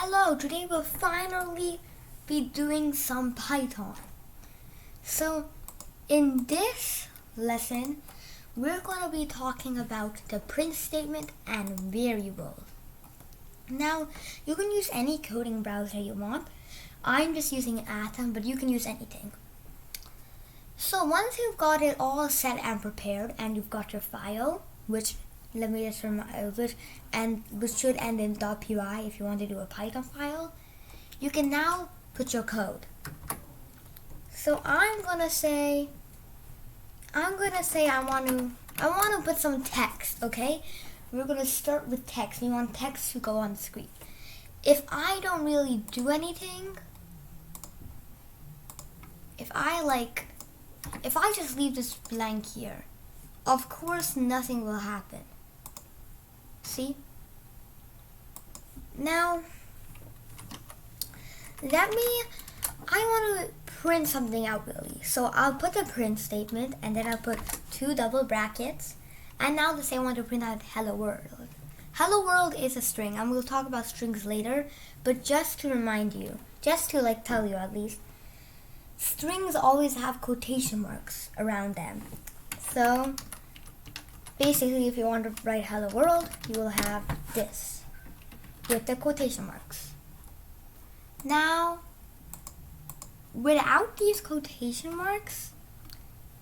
Hello, today we'll finally be doing some Python. So in this lesson, we're going to be talking about the print statement and variables. Now, you can use any coding browser you want. I'm just using Atom, but you can use anything. So once you've got it all set and prepared and you've got your file, which let me just remind which should end in .py if you want to do a Python file, you can now put your code. So I'm gonna say I want to put some text, okay? We're gonna start with text. We want text to go on the screen. If I don't really do anything, if I just leave this blank here, of course nothing will happen. See? Now, I want to print something out really. So I'll put the print statement and then I'll put 2 double brackets. And now let's say I want to print out hello world. Hello world is a string, and we'll talk about strings later. But just to remind you, just to tell you at least, strings always have quotation marks around them. So basically, if you want to write hello world, you will have this with the quotation marks. Now, without these quotation marks,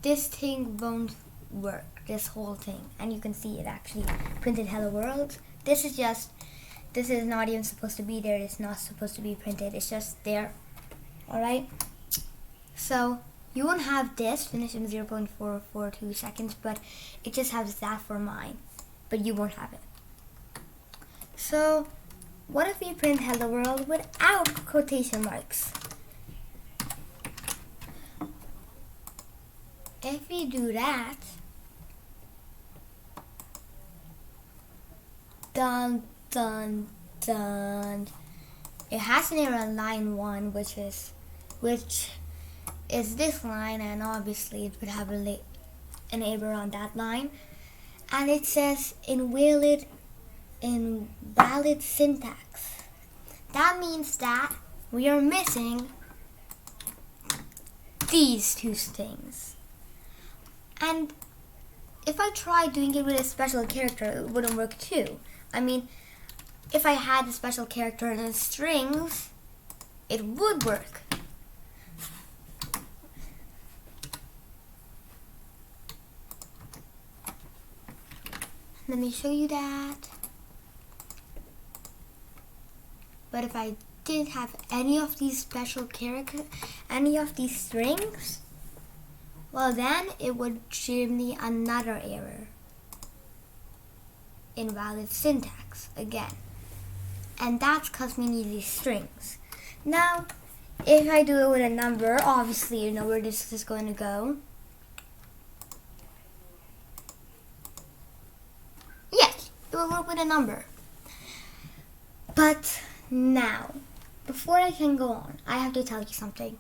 this thing won't work, this whole thing. And you can see it actually printed hello world. This is not even supposed to be there. It's not supposed to be printed. It's just there. Alright? So you won't have this finish in 0.442 seconds, but it just has that for mine. But you won't have it. So what if we print hello world without quotation marks? If we do that, dun dun dun, it has an error on line 1, which is this line, and obviously it would have an error on that line, and it says invalid syntax. That means that we are missing these 2 things. And if I tried doing it with a special character, it wouldn't work too. I mean, if I had a special character in strings, it would work. Let me show you that. But if I didn't have any of these special characters, any of these strings, well then it would give me another error. Invalid syntax again. And that's because we need these strings. Now, if I do it with a number, obviously you know where this is going to go. Yes, it will work with a number. But now, before I can go on, I have to tell you something.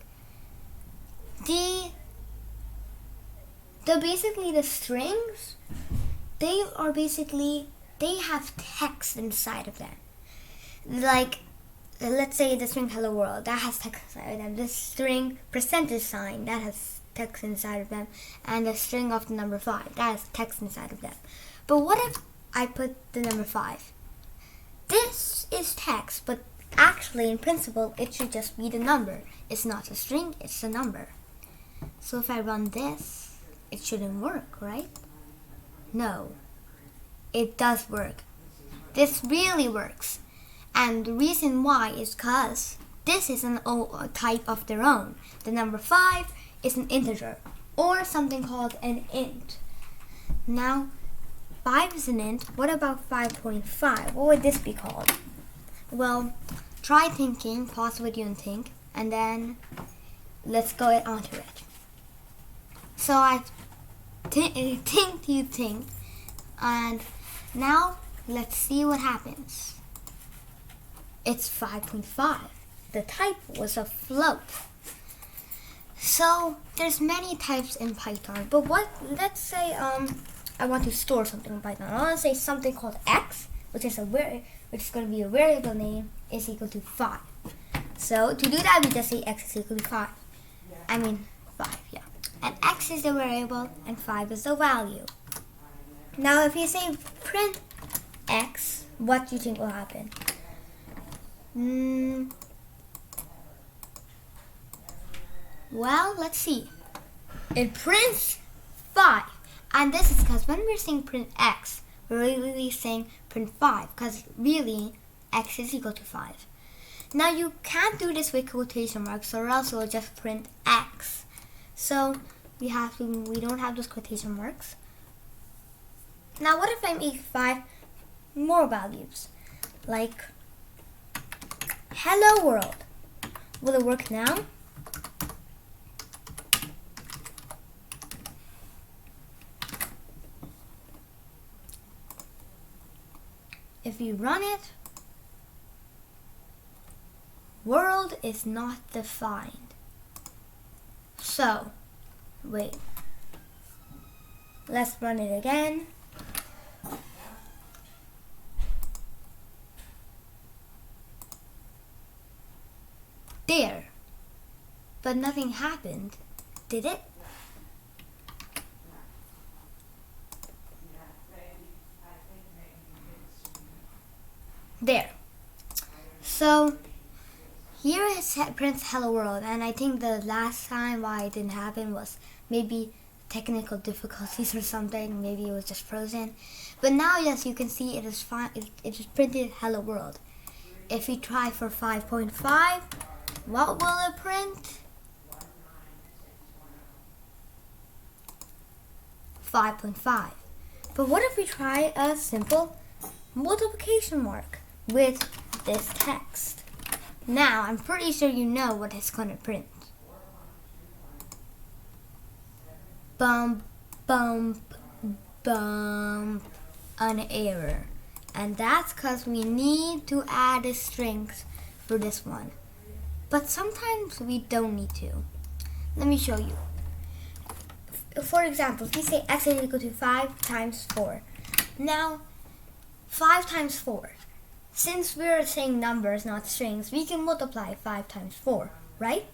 Basically the strings, they have text inside of them. Let's say the string hello world, that has text inside of them. The string %sign, that has text inside of them. And the string of the number 5, that has text inside of them. But what if I put the number 5? This is text, but actually in principle it should just be the number. It's not a string, it's a number. So if I run this, it shouldn't work, right? No, it does work. This really works. And the reason why is because this is a type of their own. The number 5 is an integer, or something called an int. Now, 5 is an int. What about 5.5? What would this be called? Well, try thinking, pause what you think, and then let's go onto it. So I think, and now let's see what happens. It's 5.5. The type was a float. So there's many types in Python, but let's say I want to store something in Python. I want to say something called x, which is going to be a variable name is equal to 5. So to do that, we just say x is equal to 5. 5, yeah. And x is the variable and 5 is the value. Now if you say print x, what do you think will happen? Well, let's see. It prints 5. And this is because when we're saying print x, we're really saying print 5, because really x is equal to 5. Now you can't do this with quotation marks, or else it will just print x. So we don't have those quotation marks. Now what if I make 5 more values? Like hello world. Will it work now? If you run it, world is not defined. So, wait. Let's run it again. There. But nothing happened, did it? There. So here it prints hello world, and I think the last time why it didn't happen was maybe technical difficulties or something. Maybe it was just frozen. But now, yes, you can see it is fine. It is printed hello world. If we try for 5.5, what will it print? 5.5. But what if we try a simple multiplication mark with this text? Now, I'm pretty sure you know what it's going to print. Bump, bump, bump, an error. And that's because we need to add a strings for this one. But sometimes we don't need to. Let me show you. For example, if we say x is equal to 5 times 4. Now, 5 times 4. Since we're saying numbers, not strings, we can multiply 5 times 4, right?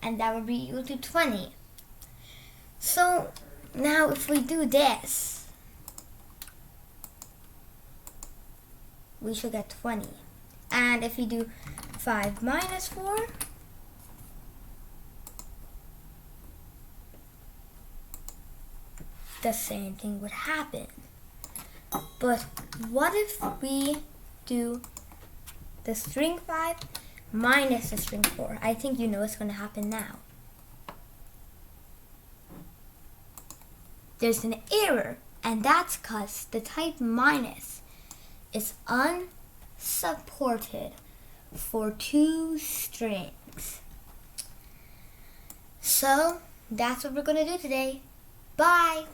And that would be equal to 20. So now if we do this, we should get 20. And if we do 5 minus 4, the same thing would happen. But what if we do the string 5 minus the string 4? I think you know what's going to happen now. There's an error, and that's because the type minus is unsupported for 2 strings. So that's what we're going to do today. Bye!